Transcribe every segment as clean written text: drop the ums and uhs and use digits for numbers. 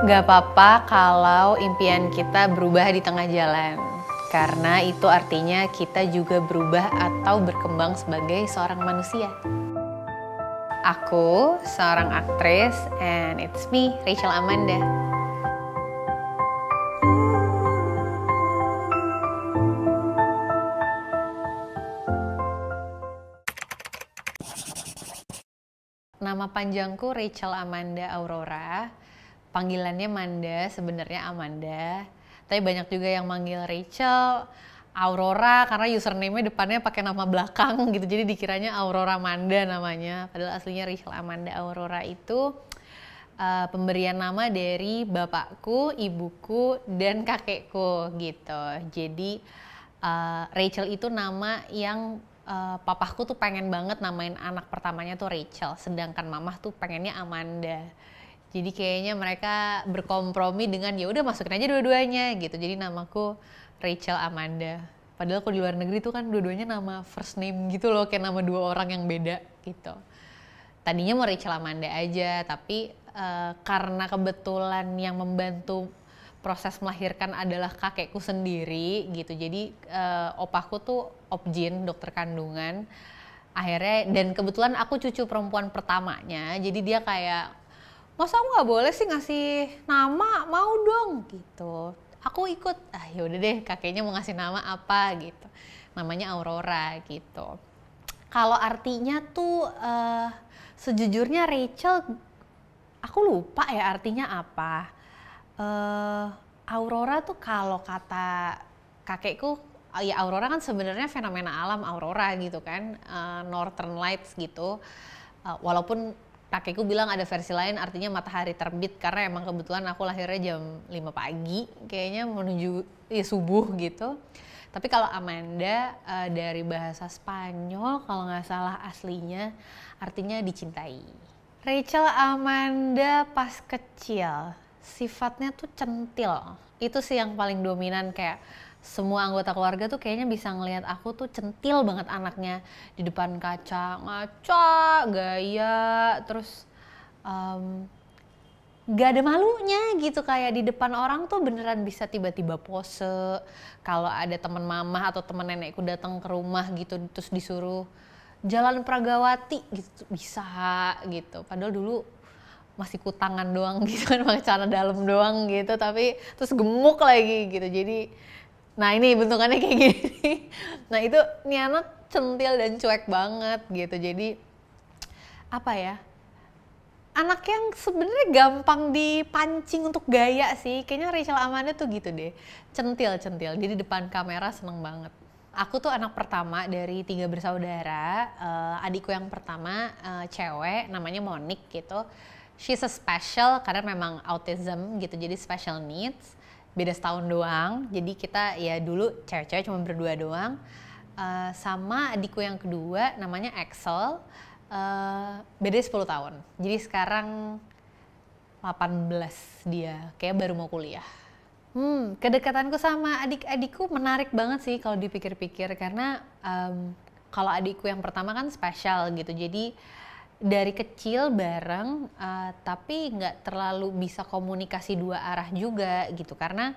Gak apa-apa kalau impian kita berubah di tengah jalan. Karena itu artinya kita juga berubah atau berkembang sebagai seorang manusia. Aku seorang aktris and it's me, Rachel Amanda. Nama panjangku Rachel Amanda Aurora. Panggilannya Manda, sebenarnya Amanda. Tapi banyak juga yang manggil Rachel, Aurora karena username-nya depannya pakai nama belakang gitu. Jadi dikiranya Aurora Manda namanya. Padahal aslinya Rachel Amanda Aurora itu pemberian nama dari bapakku, ibuku, dan kakekku gitu. Jadi Rachel itu nama yang papaku tuh pengen banget namain anak pertamanya tuh Rachel. Sedangkan mamah tuh pengennya Amanda. Jadi kayaknya mereka berkompromi dengan ya udah masukin aja dua-duanya gitu. Jadi namaku Rachel Amanda. Padahal aku di luar negeri tuh kan dua-duanya nama first name gitu loh, kayak nama dua orang yang beda gitu. Tadinya mau Rachel Amanda aja, tapi karena kebetulan yang membantu proses melahirkan adalah kakekku sendiri gitu. Jadi opaku tuh obgyn, dokter kandungan. Akhirnya dan kebetulan aku cucu perempuan pertamanya. Jadi dia kayak, masa aku nggak boleh sih ngasih nama, mau dong gitu. Aku ikut, yaudah deh kakeknya mau ngasih nama apa gitu. Namanya Aurora gitu. Kalau artinya tuh sejujurnya Rachel, aku lupa ya artinya apa. Aurora tuh kalau kata kakekku, ya Aurora kan sebenarnya fenomena alam Aurora gitu kan, Northern Lights gitu. Walaupun kakekku bilang ada versi lain artinya matahari terbit karena emang kebetulan aku lahirnya jam 5 pagi kayaknya menuju ya subuh gitu. Tapi kalau Amanda dari bahasa Spanyol kalau nggak salah aslinya artinya dicintai. Rachel Amanda pas kecil sifatnya tuh centil. Itu sih yang paling dominan, kayak semua anggota keluarga tuh kayaknya bisa ngelihat aku tuh centil banget anaknya di depan kaca, ngaca, gaya, terus gak ada malunya gitu, kayak di depan orang tuh beneran bisa tiba-tiba pose. Kalau ada teman mama atau teman nenekku datang ke rumah gitu terus disuruh jalan Pragawati gitu bisa gitu. Padahal dulu masih kutangan doang gitu kan, pakai celana dalam doang gitu, tapi terus gemuk lagi gitu. Jadi nah ini bentukannya kayak gini. Nah itu nih anak centil dan cuek banget gitu. Jadi apa ya, anak yang sebenarnya gampang dipancing untuk gaya sih. Kayaknya Rachel Amanda tuh gitu deh, centil-centil. Jadi depan kamera seneng banget. Aku tuh anak pertama dari 3 bersaudara. Adikku yang pertama cewek, namanya Monique gitu. She's a special karena memang autism gitu, jadi special needs. Beda setahun doang, jadi kita ya dulu cewek-cewek cuma berdua doang. Sama adikku yang kedua namanya Axel, beda 10 tahun. Jadi sekarang 18 dia, kayak baru mau kuliah. Kedekatanku sama adik-adikku menarik banget sih kalau dipikir-pikir, karena kalau adikku yang pertama kan spesial gitu, jadi dari kecil bareng, tapi nggak terlalu bisa komunikasi dua arah juga gitu, karena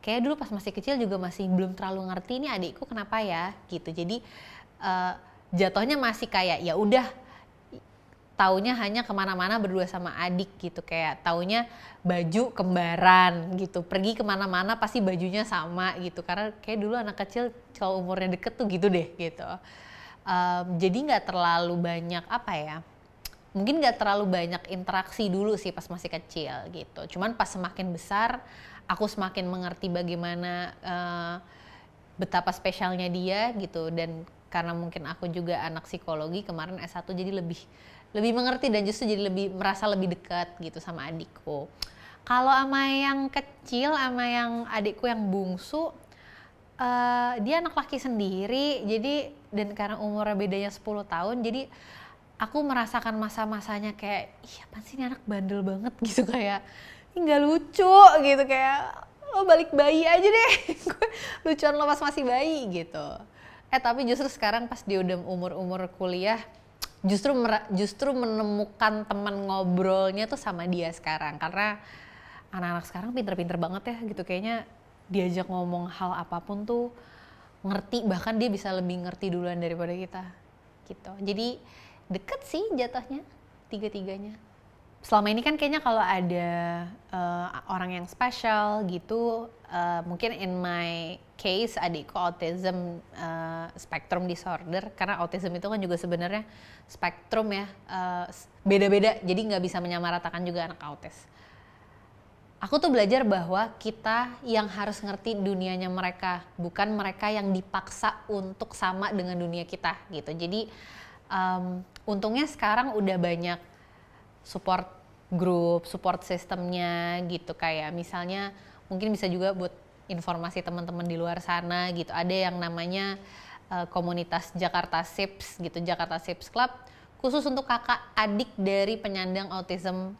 kayak dulu pas masih kecil juga masih belum terlalu ngerti ini adikku kenapa ya gitu. Jadi jatuhnya masih kayak ya udah taunya hanya kemana-mana berdua sama adik gitu, kayak taunya baju kembaran gitu, pergi kemana-mana pasti bajunya sama gitu, karena kayak dulu anak kecil kalau umurnya deket tuh gitu deh gitu. Jadi nggak terlalu banyak apa ya, mungkin nggak terlalu banyak interaksi dulu sih pas masih kecil gitu. Cuman pas semakin besar aku semakin mengerti bagaimana betapa spesialnya dia gitu, dan karena mungkin aku juga anak psikologi kemarin S1 jadi lebih mengerti dan justru jadi merasa lebih dekat gitu sama adikku. Kalau sama yang kecil, sama yang adikku yang bungsu, dia anak laki sendiri, jadi dan karena umurnya bedanya 10 tahun, jadi aku merasakan masa-masanya kayak, ih apaan sih ini anak bandel banget gitu, kayak ini gak lucu gitu, kayak lo balik bayi aja deh, lucuan lo pas masih bayi gitu. Tapi justru sekarang pas dia udah umur kuliah, justru menemukan teman ngobrolnya tuh sama dia sekarang, karena anak-anak sekarang pinter-pinter banget ya gitu, kayaknya diajak ngomong hal apapun tuh ngerti, bahkan dia bisa lebih ngerti duluan daripada kita gitu. Jadi deket sih jatuhnya tiga-tiganya. Selama ini kan kayaknya kalau ada orang yang spesial gitu, mungkin in my case adikku autism spectrum disorder, karena autism itu kan juga sebenarnya spektrum ya, beda-beda, jadi nggak bisa menyamaratakan juga anak autis. Aku tuh belajar bahwa kita yang harus ngerti dunianya mereka, bukan mereka yang dipaksa untuk sama dengan dunia kita gitu. Jadi untungnya sekarang udah banyak support group, support sistemnya gitu, kayak misalnya mungkin bisa juga buat informasi teman-teman di luar sana gitu. Ada yang namanya komunitas Jakarta SIPS gitu, Jakarta SIPS Club, khusus untuk kakak adik dari penyandang autism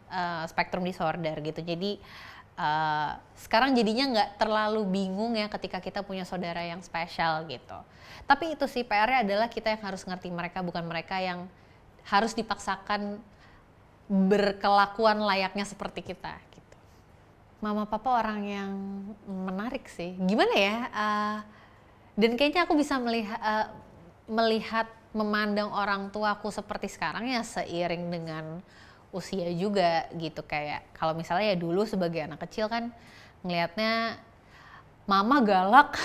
spectrum disorder gitu. Jadi sekarang jadinya nggak terlalu bingung ya ketika kita punya saudara yang spesial gitu. Tapi itu sih PR-nya adalah kita yang harus ngerti mereka, bukan mereka yang harus dipaksakan berkelakuan layaknya seperti kita gitu. Mama papa orang yang menarik sih. Gimana ya? Dan kayaknya aku bisa melihat memandang orang tuaku seperti sekarang ya seiring dengan usia juga gitu. Kayak kalau misalnya ya dulu sebagai anak kecil kan ngelihatnya mama galak,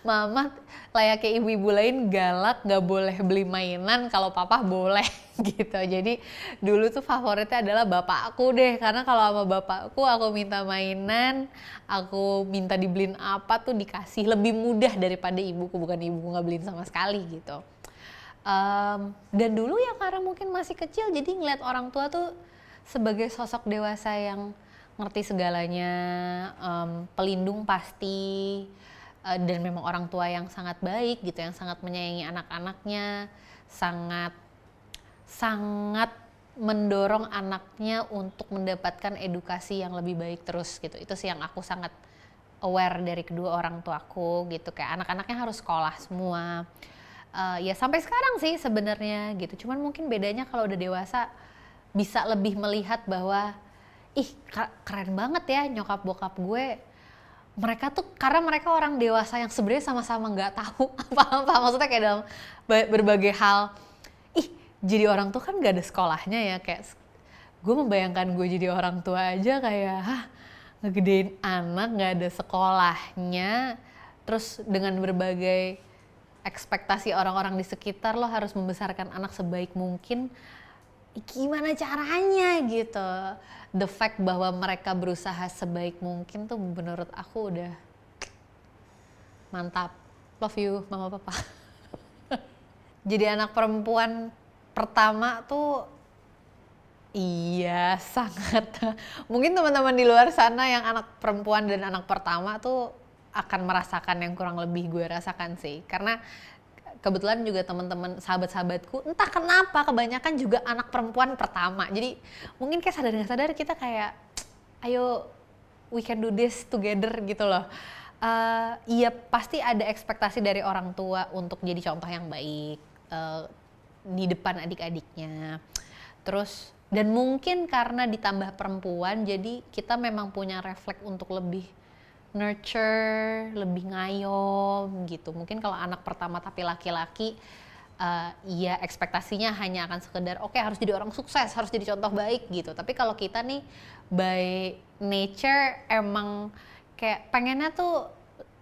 mama layaknya ibu-ibu lain galak, gak boleh beli mainan, kalau papa boleh gitu. Jadi dulu tuh favoritnya adalah bapakku deh, karena kalau sama bapakku aku minta mainan, aku minta dibeliin apa tuh dikasih lebih mudah daripada ibuku, bukan ibuku gak beliin sama sekali gitu. Dan dulu ya karena mungkin masih kecil, jadi ngeliat orang tua tuh sebagai sosok dewasa yang ngerti segalanya, pelindung pasti, dan memang orang tua yang sangat baik gitu, yang sangat menyayangi anak-anaknya, sangat mendorong anaknya untuk mendapatkan edukasi yang lebih baik terus gitu. Itu sih yang aku sangat aware dari kedua orang tuaku gitu, kayak anak-anaknya harus sekolah semua. Ya sampai sekarang sih sebenarnya gitu. Cuman mungkin bedanya kalau udah dewasa bisa lebih melihat bahwa ih keren banget ya nyokap bokap gue. Mereka tuh karena mereka orang dewasa yang sebenarnya sama-sama nggak tahu apa-apa, maksudnya kayak dalam berbagai hal. Ih jadi orang tua kan nggak ada sekolahnya ya, kayak gue membayangkan gue jadi orang tua aja kayak ngegedein anak nggak ada sekolahnya, terus dengan berbagai ekspektasi orang-orang di sekitar, lo harus membesarkan anak sebaik mungkin. Gimana caranya gitu. The fact bahwa mereka berusaha sebaik mungkin tuh menurut aku udah mantap. Love you mama papa. Jadi anak perempuan pertama tuh iya sangat. Mungkin teman-teman di luar sana yang anak perempuan dan anak pertama tuh akan merasakan yang kurang lebih gue rasakan sih. Karena kebetulan juga teman-teman sahabat-sahabatku entah kenapa kebanyakan juga anak perempuan pertama. Jadi mungkin kayak sadar nggak sadar kita kayak ayo we can do this together gitu loh. Iya pasti ada ekspektasi dari orang tua untuk jadi contoh yang baik di depan adik-adiknya. Terus dan mungkin karena ditambah perempuan jadi kita memang punya refleks untuk lebih nurture, lebih ngayom gitu. Mungkin kalau anak pertama tapi laki-laki, ya ekspektasinya hanya akan sekedar oke, harus jadi orang sukses, harus jadi contoh baik gitu. Tapi kalau kita nih by nature emang kayak pengennya tuh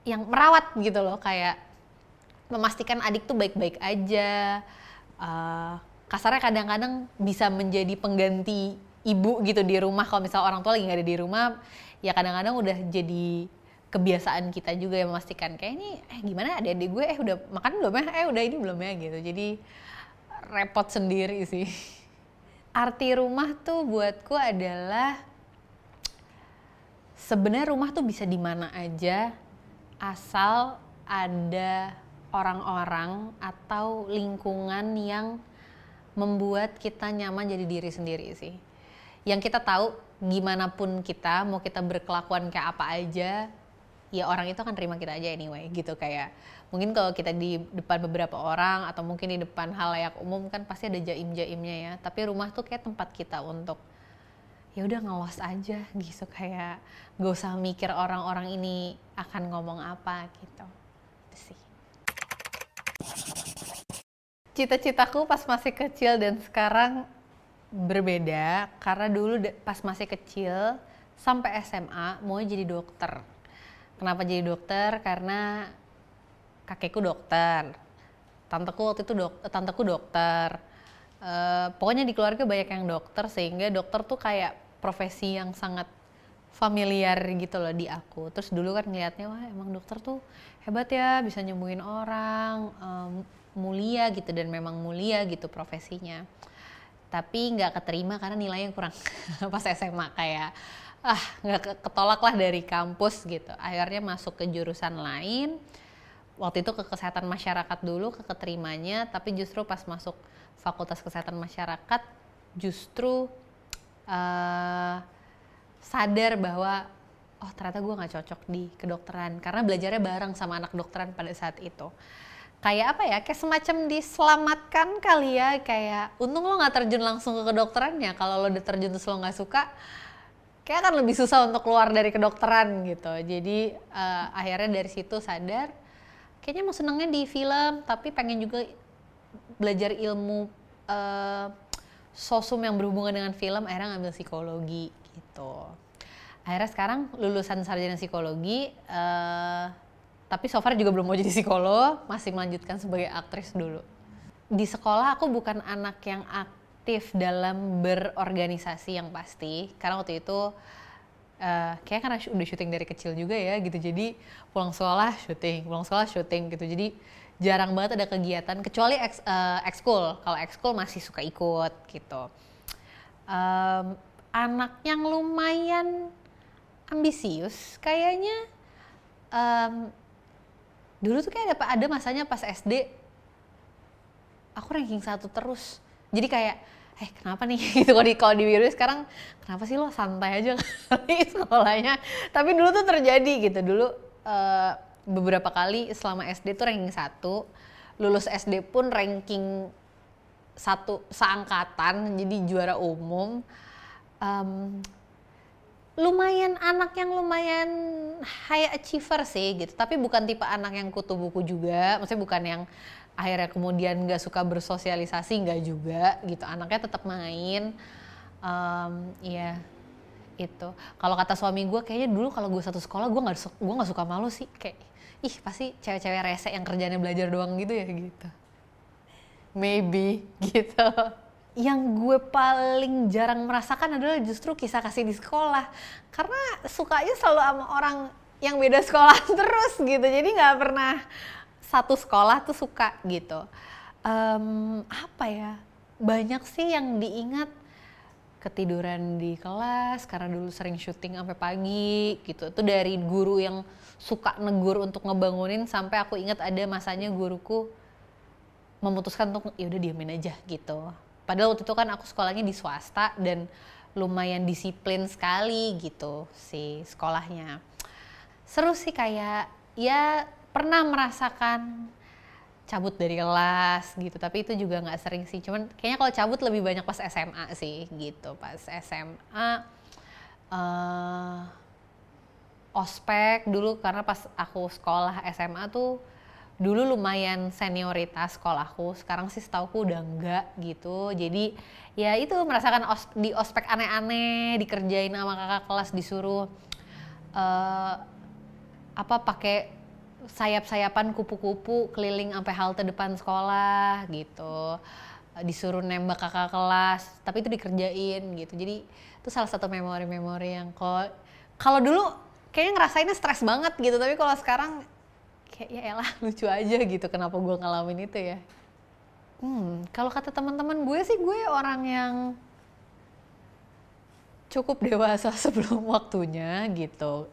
yang merawat gitu loh, kayak memastikan adik tuh baik-baik aja. Kasarnya kadang-kadang bisa menjadi pengganti ibu gitu di rumah. Kalau misalnya orang tua lagi nggak ada di rumah, ya kadang-kadang udah jadi kebiasaan kita juga yang memastikan kayak ini gimana adik-adik gue udah makan belum ya, udah ini belum ya gitu. Jadi repot sendiri sih. Arti rumah tuh buatku adalah sebenarnya rumah tuh bisa di mana aja asal ada orang-orang atau lingkungan yang membuat kita nyaman jadi diri sendiri sih. Yang kita tahu gimana pun kita, mau kita berkelakuan kayak apa aja, ya orang itu akan terima kita aja anyway gitu. Kayak mungkin kalau kita di depan beberapa orang atau mungkin di depan halayak umum kan pasti ada jaim-jaimnya ya, tapi rumah tuh kayak tempat kita untuk ya udah ngelos aja gitu, kayak gak usah mikir orang-orang ini akan ngomong apa gitu. Itu sih. Cita-citaku pas masih kecil dan sekarang berbeda, karena dulu pas masih kecil sampai SMA mau jadi dokter. Kenapa jadi dokter? Karena kakekku dokter, tanteku dokter. Pokoknya di keluarga banyak yang dokter, sehingga dokter tuh kayak profesi yang sangat familiar gitu loh di aku. Terus dulu kan ngeliatnya, wah emang dokter tuh hebat ya, bisa nyembuhin orang, mulia gitu, dan memang mulia gitu profesinya. Tapi nggak keterima karena nilainya kurang pas SMA, kayak nggak ketolak lah dari kampus gitu. Akhirnya masuk ke jurusan lain. Waktu itu ke kesehatan masyarakat dulu, keterimanya, tapi justru pas masuk fakultas kesehatan masyarakat justru sadar bahwa oh ternyata gue nggak cocok di kedokteran, karena belajarnya bareng sama anak kedokteran pada saat itu. Kayak apa ya, kayak semacam diselamatkan kali ya, kayak untung lo nggak terjun langsung ke kedokterannya. Kalau lo udah terjun terus lo nggak suka, kayak akan lebih susah untuk keluar dari kedokteran gitu. Jadi akhirnya dari situ sadar kayaknya mau senengnya di film, tapi pengen juga belajar ilmu sosum yang berhubungan dengan film, akhirnya ngambil psikologi gitu. Akhirnya sekarang lulusan sarjana psikologi, tapi so far juga belum mau jadi psikolog, masih melanjutkan sebagai aktris dulu. Di sekolah aku bukan anak yang aktif dalam berorganisasi yang pasti, karena waktu itu kayak karena udah syuting dari kecil juga ya gitu, jadi pulang sekolah syuting gitu, jadi jarang banget ada kegiatan kecuali ekskul. Kalau ekskul masih suka ikut gitu. Anak yang lumayan ambisius kayaknya. Dulu tuh kayak ada masanya pas SD aku ranking 1 terus, jadi kayak kenapa nih gitu. Kalau di Wiru sekarang, kenapa sih lo santai aja kali sekolahnya, tapi dulu tuh terjadi gitu. Dulu beberapa kali selama SD tuh ranking 1, lulus SD pun ranking 1 seangkatan, jadi juara umum. Lumayan anak yang lumayan high achiever sih gitu, tapi bukan tipe anak yang kutu buku juga, maksudnya bukan yang akhirnya kemudian nggak suka bersosialisasi, nggak juga gitu. Anaknya tetap main. Ya itu. Kalau kata suami gue, kayaknya dulu kalau gue satu sekolah gue nggak suka malu sih, kayak pasti cewek-cewek rese yang kerjanya belajar doang gitu ya gitu. Maybe gitu. Yang gue paling jarang merasakan adalah justru kisah kasih di sekolah, karena sukanya selalu sama orang yang beda sekolah terus gitu, jadi nggak pernah satu sekolah tuh suka gitu. Apa ya, banyak sih yang diingat ketiduran di kelas karena dulu sering syuting sampai pagi gitu. Itu dari guru yang suka negur untuk ngebangunin, sampai aku ingat ada masanya guruku memutuskan untuk ya udah diamin aja gitu. Padahal waktu itu kan aku sekolahnya di swasta dan lumayan disiplin sekali gitu si sekolahnya. Seru sih, kayak ya pernah merasakan cabut dari kelas gitu, tapi itu juga nggak sering sih. Cuman kayaknya kalau cabut lebih banyak pas SMA sih gitu. Pas SMA ospek dulu, karena pas aku sekolah SMA tuh dulu lumayan senioritas sekolahku, sekarang sih setauku udah enggak gitu. Jadi ya itu merasakan di ospek aneh-aneh, dikerjain sama kakak kelas, disuruh pakai sayap-sayapan kupu-kupu keliling sampai halte depan sekolah gitu, disuruh nembak kakak kelas, tapi itu dikerjain gitu. Jadi itu salah satu memori-memori yang kalau dulu kayaknya ngerasainnya stres banget gitu, tapi kalau sekarang kayak ya elah lucu aja gitu, kenapa gue ngalamin itu ya. Kalau kata teman-teman gue sih, gue orang yang cukup dewasa sebelum waktunya gitu.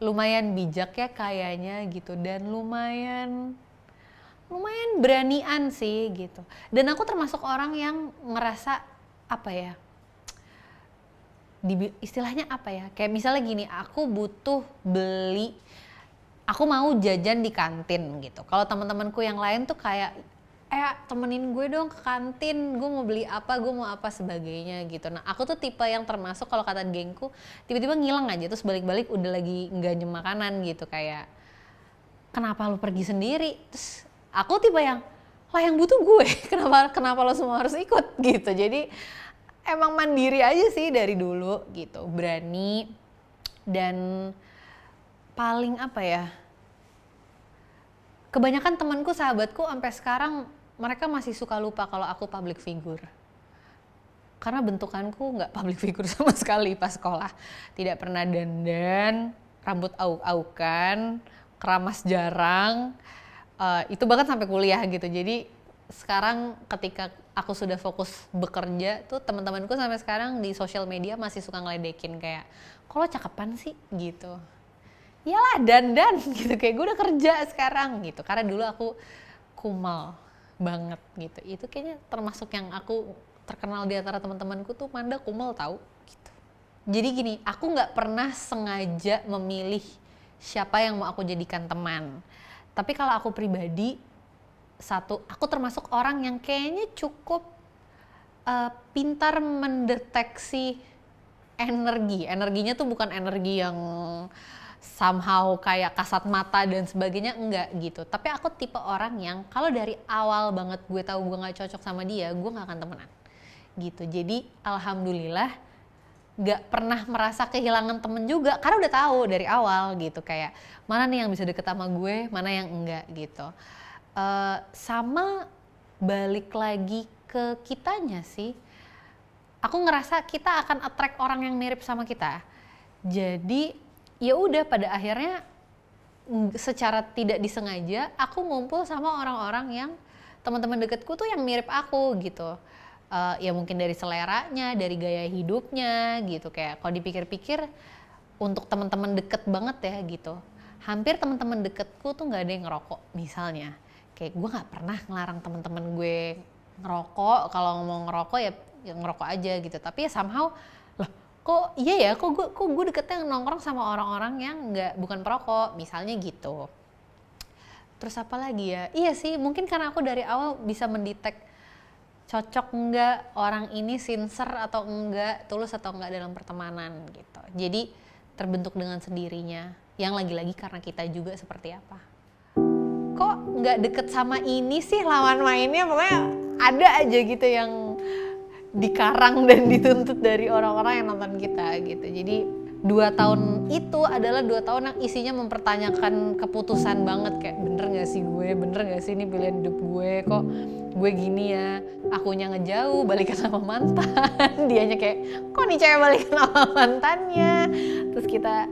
Lumayan bijak ya kayaknya gitu, dan lumayan beranian sih gitu. Dan aku termasuk orang yang ngerasa apa ya, istilahnya apa ya, kayak misalnya gini, aku butuh aku mau jajan di kantin gitu. Kalau teman-temanku yang lain tuh kayak temenin gue dong ke kantin, gue mau beli apa, gue mau apa sebagainya gitu. Nah aku tuh tipe yang termasuk kalau kata gengku tiba-tiba ngilang aja terus balik-balik udah lagi nggak nyem makanan gitu, kayak kenapa lu pergi sendiri? Terus aku tipe yang lah yang butuh gue, kenapa lo semua harus ikut gitu. Jadi emang mandiri aja sih dari dulu gitu, berani. Dan paling apa ya, kebanyakan temanku, sahabatku sampai sekarang mereka masih suka lupa kalau aku public figure. Karena bentukanku nggak public figure sama sekali pas sekolah. Tidak pernah dandan, rambut auk-aukan, keramas jarang. Itu bahkan sampai kuliah gitu. Jadi sekarang ketika aku sudah fokus bekerja tuh teman-temanku sampai sekarang di sosial media masih suka ngeledekin kayak, kok lo cakepan sih gitu. Iyalah dandan gitu, kayak gue udah kerja sekarang gitu. Karena dulu aku kumal banget gitu. Itu kayaknya termasuk yang aku terkenal di antara teman-temanku tuh, Manda kumal tahu gitu. Jadi gini, aku nggak pernah sengaja memilih siapa yang mau aku jadikan teman. Tapi kalau aku pribadi, aku termasuk orang yang kayaknya cukup pintar mendeteksi energinya tuh bukan energi yang somehow kayak kasat mata dan sebagainya, enggak gitu. Tapi aku tipe orang yang kalau dari awal banget gue tahu gue nggak cocok sama dia, gue nggak akan temenan gitu. Jadi alhamdulillah nggak pernah merasa kehilangan temen juga karena udah tahu dari awal gitu, kayak mana nih yang bisa deket sama gue, mana yang enggak gitu. Sama balik lagi ke kitanya sih, aku ngerasa kita akan attract orang yang mirip sama kita. Jadi ya udah pada akhirnya secara tidak disengaja aku ngumpul sama orang-orang yang teman-teman deketku tuh yang mirip aku gitu. Ya mungkin dari seleranya, dari gaya hidupnya gitu. Kayak kalau dipikir-pikir untuk teman-teman deket banget ya gitu, hampir teman-teman deketku tuh nggak ada yang ngerokok misalnya. Kayak gue nggak pernah ngelarang teman-teman gue ngerokok. Kalau mau ngerokok ya ngerokok aja gitu. Tapi ya somehow kok iya ya, kok gue deketnya nongkrong sama orang-orang yang bukan perokok misalnya gitu. Terus apa lagi ya, iya sih mungkin karena aku dari awal bisa mendetek cocok enggak orang ini, sincere atau enggak, tulus atau enggak dalam pertemanan gitu. Jadi terbentuk dengan sendirinya, yang lagi-lagi karena kita juga seperti apa. Kok nggak deket sama ini sih lawan mainnya, pokoknya ada aja gitu yang dikarang dan dituntut dari orang-orang yang nonton kita gitu. Jadi 2 tahun itu adalah 2 tahun yang isinya mempertanyakan keputusan banget, kayak bener gak sih gue, bener gak sih ini pilihan hidup gue, kok gue gini ya, akunya ngejauh balikan sama mantan, dianya kayak kok nih cewek balikan sama mantannya, terus kita